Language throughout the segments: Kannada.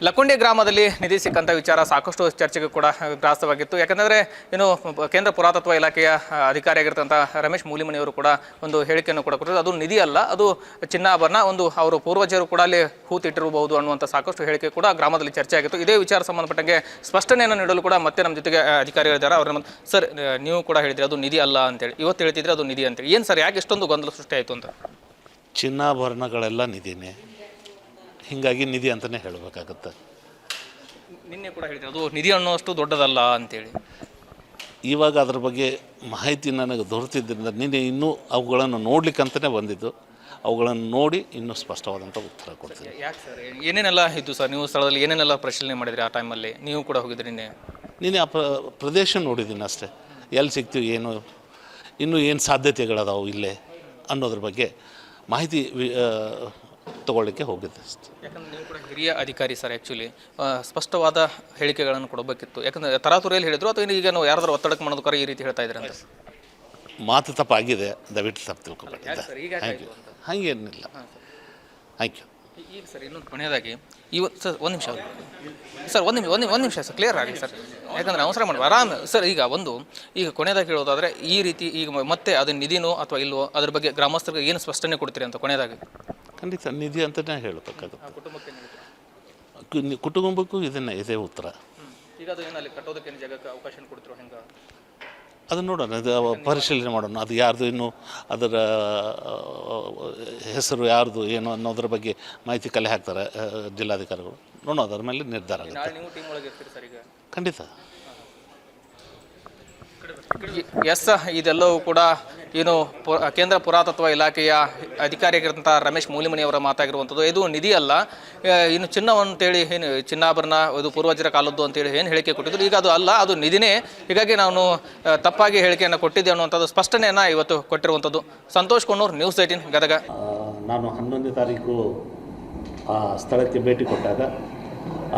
ಲಕ್ಕುಂಡಿ ಗ್ರಾಮದಲ್ಲಿ ನಿಧಿ ಸಿಕ್ಕಂಥ ವಿಚಾರ ಸಾಕಷ್ಟು ಚರ್ಚೆಗೆ ಕೂಡ ಗ್ರಾಸವಾಗಿತ್ತು. ಯಾಕಂದರೆ ಏನು ಕೇಂದ್ರ ಪುರಾತತ್ವ ಇಲಾಖೆಯ ಅಧಿಕಾರಿಯಾಗಿರ್ತಂಥ ರಮೇಶ್ ಮೂಲಿಮನಿಯವರು ಕೂಡ ಒಂದು ಹೇಳಿಕೆಯನ್ನು ಕೂಡ ಕೊಟ್ಟರು. ಅದು ನಿಧಿ ಅಲ್ಲ, ಅದು ಚಿನ್ನಾಭರಣ, ಒಂದು ಅವರು ಪೂರ್ವಜರು ಕೂಡ ಅಲ್ಲಿ ಹೂತಿಟ್ಟಿರಬಹುದು ಅನ್ನುವಂಥ ಸಾಕಷ್ಟು ಹೇಳಿಕೆ ಕೂಡ ಗ್ರಾಮದಲ್ಲಿ ಚರ್ಚೆ ಆಗಿತ್ತು. ಇದೇ ವಿಚಾರ ಸಂಬಂಧಪಟ್ಟಂಗೆ ಸ್ಪಷ್ಟನೆಯನ್ನು ನೀಡಲು ಕೂಡ ಮತ್ತೆ ನಮ್ಮ ಜೊತೆಗೆ ಅಧಿಕಾರಿಗಳಿದ್ದಾರೆ. ಅವ್ರ ಸರ್, ನೀವು ಕೂಡ ಹೇಳಿದ್ರಿ ಅದು ನಿಧಿ ಅಲ್ಲ ಅಂತೇಳಿ, ಇವತ್ತು ಹೇಳ್ತಿದ್ರೆ ಅದು ನಿಧಿ ಅಂತೇಳಿ. ಏನು ಸರ್, ಯಾಕೆ ಇಷ್ಟೊಂದು ಗೊಂದಲ ಸೃಷ್ಟಿ ಆಯಿತು ಅಂತ? ಚಿನ್ನಾಭರಣಗಳೆಲ್ಲ ನಿಧಿನೇ, ಹೀಗಾಗಿ ನಿಧಿ ಅಂತಲೇ ಹೇಳಬೇಕಾಗತ್ತೆ. ನಿನ್ನೆ ಕೂಡ ಹೇಳಿದ್ರು ಅದು ನಿಧಿ ಅನ್ನೋಷ್ಟು ದೊಡ್ಡದಲ್ಲ ಅಂತೇಳಿ. ಇವಾಗ ಅದ್ರ ಬಗ್ಗೆ ಮಾಹಿತಿ ನನಗೆ ದೊರೆತಿದ್ದರಿಂದ ನಿನ್ನೆ ಇನ್ನೂ ಅವುಗಳನ್ನು ನೋಡ್ಲಿಕ್ಕಂತಲೇ ಬಂದಿದ್ದು. ಅವುಗಳನ್ನು ನೋಡಿ ಇನ್ನೂ ಸ್ಪಷ್ಟವಾದಂಥ ಉತ್ತರ ಕೊಡ್ತೀನಿ. ಯಾಕೆ ಸರ್, ಏನೇನೆಲ್ಲ ಇದ್ದು ಸರ್? ನೀವು ಸ್ಥಳದಲ್ಲಿ ಏನೇನೆಲ್ಲ ಪರಿಶೀಲನೆ ಮಾಡಿದ್ರಿ ಆ ಟೈಮಲ್ಲಿ? ನೀವು ಕೂಡ ಹೋಗಿದ್ರಿ ನಿನ್ನೆ ಆ ಪ್ರದೇಶ ನೋಡಿದ್ದೀನಿ ಅಷ್ಟೇ. ಎಲ್ಲಿ ಸಿಗ್ತೀವಿ, ಏನು ಇನ್ನೂ ಏನು ಸಾಧ್ಯತೆಗಳದಾವು ಇಲ್ಲೇ ಅನ್ನೋದ್ರ ಬಗ್ಗೆ ಮಾಹಿತಿ ತಗೊಳ್ಳಿಕ್ಕೆ ಹೋಗಿದ್ದೆ ಅಷ್ಟೇ. ಯಾಕಂದರೆ ನೀವು ಕೂಡ ಹಿರಿಯ ಅಧಿಕಾರಿ ಸರ್, ಆ್ಯಕ್ಚುಲಿ ಸ್ಪಷ್ಟವಾದ ಹೇಳಿಕೆಗಳನ್ನು ಕೊಡಬೇಕಿತ್ತು. ಯಾಕಂದರೆ ತರಾತುರಿಯಲ್ಲಿ ಹೇಳಿದ್ರು ಅಥವಾ ಈಗ ನಾವು ಯಾರಾದರೂ ಒತ್ತಡಕ್ಕೆ ಮಾಡೋದಕ್ಕಾರ ಈ ರೀತಿ ಹೇಳ್ತಾ ಇದ್ದಾರೆ ಅಂತ? ಮಾತು ತಪ್ಪಾಗಿದೆ, ದಯವಿಟ್ಟು ತಪ್ಪು ತಿಳ್ಕೊಬೇಕಿದ್ದೆ. ಹಾಗೇನಿಲ್ಲ. Thank you. ಈಗ ಸರ್ ಇನ್ನೊಂದು ಕೊನೆಯದಾಗಿ ಇವತ್ತು ಸರ್ ಒಂದು ನಿಮಿಷ ಸರ್, ಕ್ಲಿಯರ್ ಆಗಲಿ ಸರ್, ಯಾಕಂದರೆ ಅವಸರ ಮಾಡುವ ಆರಾಮ್ ಸರ್. ಈಗ ಕೊನೆಯದಾಗಿ ಹೇಳೋದಾದರೆ ಈ ರೀತಿ ಈಗ ಮತ್ತೆ ಅದು ನಿಧಿನೋ ಅಥವಾ ಇಲ್ವೋ ಅದ್ರ ಬಗ್ಗೆ ಗ್ರಾಮಸ್ಥರಿಗೆ ಏನು ಸ್ಪಷ್ಟನೆ ಕೊಡ್ತೀರಿ ಅಂತ ಕೊನೆಯದಾಗಿ? ಖಂಡಿತ ನಿಧಿ ಅಂತಲೇ ಹೇಳಬೇಕಾಗುತ್ತೆ. ಕುಟುಂಬಕ್ಕೂ ಇದೇ ಉತ್ತರ. ಈಗ ಅದು ಏನಲ್ಲಿ ಕಟ್ಟೋದಕ್ಕೆ ಜಾಗಕ್ಕೆ ಅವಕಾಶ ಕೊಡ್ತಿರೋ ಹೆಂಗೆ ಅದನ್ನು ನೋಡೋಣ, ಅದು ಪರಿಶೀಲನೆ ಮಾಡೋಣ. ಅದು ಯಾರ್ದು ಇನ್ನೂ ಅದರ ಹೆಸರು ಯಾರ್ದು ಏನು ಅನ್ನೋದ್ರ ಬಗ್ಗೆ ಮಾಹಿತಿ ಕಲೆ ಹಾಕ್ತಾರೆ ಜಿಲ್ಲಾಧಿಕಾರಿಗಳು. ನೋಡೋಣ, ಅದರ ಮೇಲೆ ನಿರ್ಧಾರ ಆಗುತ್ತೆ. ಖಂಡಿತ. ಎಸ್, ಇದೆಲ್ಲವೂ ಕೂಡ ಏನು ಕೇಂದ್ರ ಪುರಾತತ್ವ ಇಲಾಖೆಯ ಅಧಿಕಾರಿಯಾಗಿರ್ತಂಥ ರಮೇಶ್ ಮೂಲಿಮನಿಯವರ ಮಾತಾಗಿರುವಂಥದ್ದು. ಇದು ನಿಧಿ ಅಲ್ಲ, ಇನ್ನು ಚಿನ್ನವಂತೇಳಿ ಏನು ಚಿನ್ನಾಭರಣ ಇದು ಪೂರ್ವಜರ ಕಾಲದ್ದು ಅಂತೇಳಿ ಏನು ಹೇಳಿಕೆ ಕೊಟ್ಟಿದ್ರು. ಈಗ ಅದು ಅಲ್ಲ, ಅದು ನಿಧಿನೇ. ಹೀಗಾಗಿ ನಾನು ತಪ್ಪಾಗಿ ಹೇಳಿಕೆಯನ್ನು ಕೊಟ್ಟಿದ್ದೆ ಅನ್ನುವಂಥದ್ದು ಸ್ಪಷ್ಟನೆಯನ್ನು ಇವತ್ತು ಕೊಟ್ಟಿರುವಂಥದ್ದು. ಸಂತೋಷ್ ಕೊಣ್ಣೂರು, ನ್ಯೂಸ್ 18 ಗದಗ. ನಾನು 11ನೇ ತಾರೀಕು ಆ ಸ್ಥಳಕ್ಕೆ ಭೇಟಿ ಕೊಟ್ಟಾಗ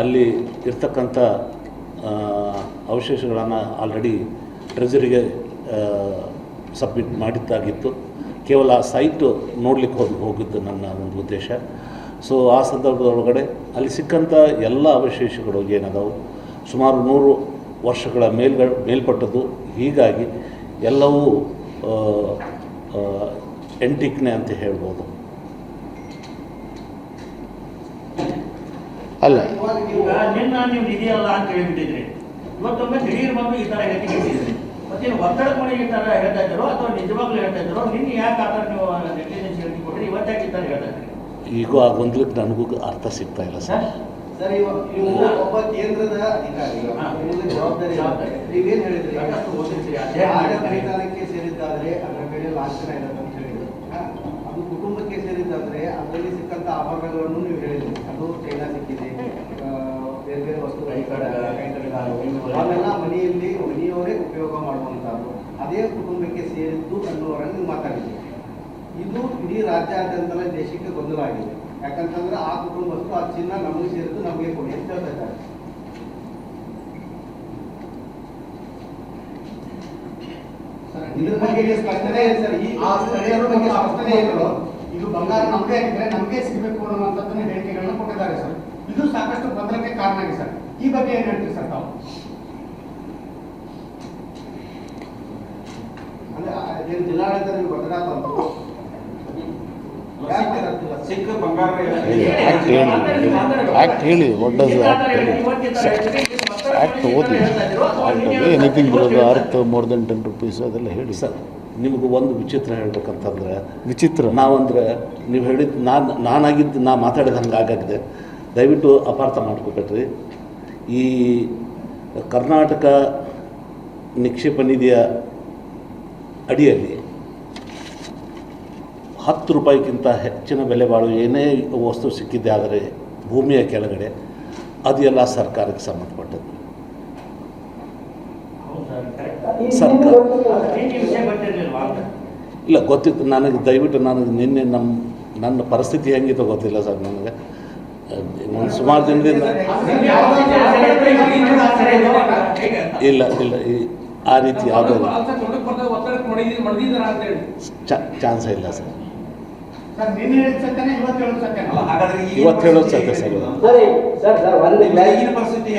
ಅಲ್ಲಿ ಇರ್ತಕ್ಕಂಥ ಅವಶೇಷಗಳನ್ನು ಆಲ್ರೆಡಿ ಟ್ರೆಜರಿಗೆ ಸಬ್ಮಿಟ್ ಮಾಡಿದ್ದಾಗಿತ್ತು. ಕೇವಲ ಸೈಟು ನೋಡಲಿಕ್ಕೆ ಹೋಗಿದ್ದು ನನ್ನ ಒಂದು ಉದ್ದೇಶ. ಸೊ ಆ ಸಂದರ್ಭದೊಳಗಡೆ ಅಲ್ಲಿ ಸಿಕ್ಕಂಥ ಎಲ್ಲ ಅವಶೇಷಗಳು ಏನದಾವು ಸುಮಾರು 100 ವರ್ಷಗಳ ಮೇಲ್ಪಟ್ಟದ್ದು. ಹೀಗಾಗಿ ಎಲ್ಲವೂ ಎಂಟಿಕ್ನೆ ಅಂತ ಹೇಳ್ಬೋದು. ಅಲ್ಲ, ನೀವು ನಿಧಿ ಅಲ್ಲ ಅಂತ ಹೇಳಿಬಿಟ್ಟಿದ್ರಿ, ಇವತ್ತೊಮ್ಮೆ ದಿಢೀರ್ ಬಂದು ಈ ಥರ ಹೇಳಿದ್ರಿ. ಮತ್ತೇನು ಒತ್ತಡ ಮಾಡಿ ಈ ಥರ ಹೇಳ್ತಾ ಇದ್ದಾರೋ ಅಥವಾ ನಿಜವಾಗ್ಲೂ ಹೇಳ್ತಾ ಇದ್ದಾರೋ? ನಿನ್ನೆ ಯಾಕೆ ಆ ಥರ ನೀವು ನೆಗ್ಲಿಜೆನ್ಸ್ ಹೇಳಿ ಕೊಟ್ಟರೆ ಇವತ್ತಾಗಿ ಈ ಥರ ಹೇಳ್ತಾ ಇದ್ದೀರಿ? ಈಗ ಆ ಗೊಂದಲಕ್ಕೆ ನನಗೂ ಅರ್ಥ ಸಿಗ್ತಾ ಇಲ್ಲ ಸರ್. ಸರ್, ಒಬ್ಬ ಕೇಂದ್ರದ ಅಧಿಕಾರಿ ಜವಾಬ್ದಾರಿ ನೀವೇನು ಹೇಳಿದ್ರಿ? ಸರ್ಕಾರಕ್ಕೆ ಸೇರಿದ್ದಾದ್ರೆ ಅದರ ಮೇಲೆ ಲಾಂಛನ ಇರುತ್ತೆ ಅಂತ ಹೇಳಿದ್ರು. ಅದು ಕುಟುಂಬಕ್ಕೆ ಸೇರಿದ್ದಾದ್ರೆ ಅದರಲ್ಲಿ ಸಿಕ್ಕಂತ ಆಭರಣಗಳನ್ನು ನೀವು ಹೇಳಿದ್ರಿ. ಅದು ಚೈನಾ ಸಿಕ್ಕಿದೆ, ಬೇರೆ ಬೇರೆ ವಸ್ತುಗಳು, ಅವೆಲ್ಲ ಮನೆಯವರೇ ಉಪಯೋಗ ಮಾಡುವಂತಹದ್ದು. ಅದೇ ಕುಟುಂಬಕ್ಕೆ ಸೇರಿದ್ದು ಅನ್ನುವರನ್ನು ಮಾತಾಡಿದ್ವಿ. ಇದು ಇಡೀ ರಾಜ್ಯಾದ್ಯಂತ ದೇಶಕ್ಕೆ ಗೊಂದಲ ಆಗಿದೆ. ಯಾಕಂತಂದ್ರೆ ಆ ಕುಟುಂಬಸ್ಥರು ಆ ಚಿನ್ನ ನಮಗೆ ಸೇರಿದ್ದು ನಮಗೆ ಕೊಡಿ ಅಂತ ಹೇಳ್ತಾ ಇದ್ದಾರೆ. ಇದ್ರ ಬಗ್ಗೆ ಸ್ಪಷ್ಟನೆ ಇದೆ ಸರ್. ಈ ಸ್ಥಳೀಯರ ಬಗ್ಗೆ ಸ್ಪಷ್ಟನೆ ಇದ್ರು ಇದು ಬಂಗಾರ ನಮಗೆ ಆಗಿದ್ರೆ ನಮಗೆ ಸಿಗಬೇಕು ಅನ್ನುವಂಥದ್ದನ್ನ ಹೇಳಿಕೆಗಳನ್ನ ಕೊಟ್ಟಿದ್ದಾರೆ ಸರ್. ಇದು ಸಾಕಷ್ಟು ಗೊಂದಲಕ್ಕೆ ಕಾರಣ ಆಗಿದೆ ಸರ್. ಈ ಬಗ್ಗೆ ಏನ್ ಹೇಳ್ತೀವಿ ಸರ್ ತಾವು? ಅಂದ್ರೆ ಜಿಲ್ಲಾಡಳಿತ ಗೊತ್ತಾಗ್ತಂತ ಸಿಕ್ಕ ಬಂಗಾರ ಆಕ್ಟ್ ಹೇಳಿ, ವಾಟ್ ಡಸ್ ಆಕ್ಟ್ ಓದಿ. ಎನಿಥಿಂಗ್ ಬರೋದು ಅರ್ಥ ಮೋರ್ ದೆನ್ 10 rupees ಅದೆಲ್ಲ ಹೇಳಿ ಸರ್. ನಿಮಗೂ ಒಂದು ವಿಚಿತ್ರ ಹೇಳ್ಬೇಕಂತಂದ್ರೆ, ವಿಚಿತ್ರ ನಾವಂದರೆ ನೀವು ಹೇಳಿದ್ದು ನಾನಾಗಿದ್ದು ನಾ ಮಾತಾಡಿದ ಹಂಗೆ ಆಗಾಗಿದೆ. ದಯವಿಟ್ಟು ಅಪಾರ್ಥ ಮಾಡ್ಕೋಬೇಡ್ರಿ. ಈ ಕರ್ನಾಟಕ ನಿಕ್ಷೇಪ ನಿಧಿಯ ಅಡಿಯಲ್ಲಿ 10 ರೂಪಾಯಿಗಿಂತ ಹೆಚ್ಚಿನ ಬೆಲೆ ಬಾಳುವ ಏನೇ ವಸ್ತು ಸಿಕ್ಕಿದ್ದೆ ಆದರೆ ಭೂಮಿಯ ಕೆಳಗಡೆ ಅದೆಲ್ಲ ಸರ್ಕಾರಕ್ಕೆ ಸಂಬಂಧಪಟ್ಟದ್ದು. ಸರ್ಕಾರ ಇಲ್ಲ ಗೊತ್ತಿತ್ತು ನನಗೆ. ದಯವಿಟ್ಟು ನನಗೆ ನಿನ್ನೆ ನನ್ನ ಪರಿಸ್ಥಿತಿ ಹೆಂಗಿತ್ತು ಗೊತ್ತಿಲ್ಲ ಸರ್. ನನಗೆ ನಾನು ಸುಮಾರು ದಿನದಿಂದ ಇಲ್ಲ ಆ ರೀತಿ ಯಾವುದೋ ಚಾನ್ಸೇ ಇಲ್ಲ ಸರ್. ಸರ್ ನಿನ್ನೆ ಹೇಳಿದ ಸತ್ಯನೇ ಇವತ್ತು ಹೇಳೋದು ಸತ್ಯನಲ್ಲ? ಹಾಗಾದ್ರೆ ಇವತ್ತು ಹೇಳೋದು ಸತ್ಯ ಸರ್ ಇದು. ಸರ್ ಒಂದು ಈಗಿನ ಪರಿಸ್ಥಿತಿ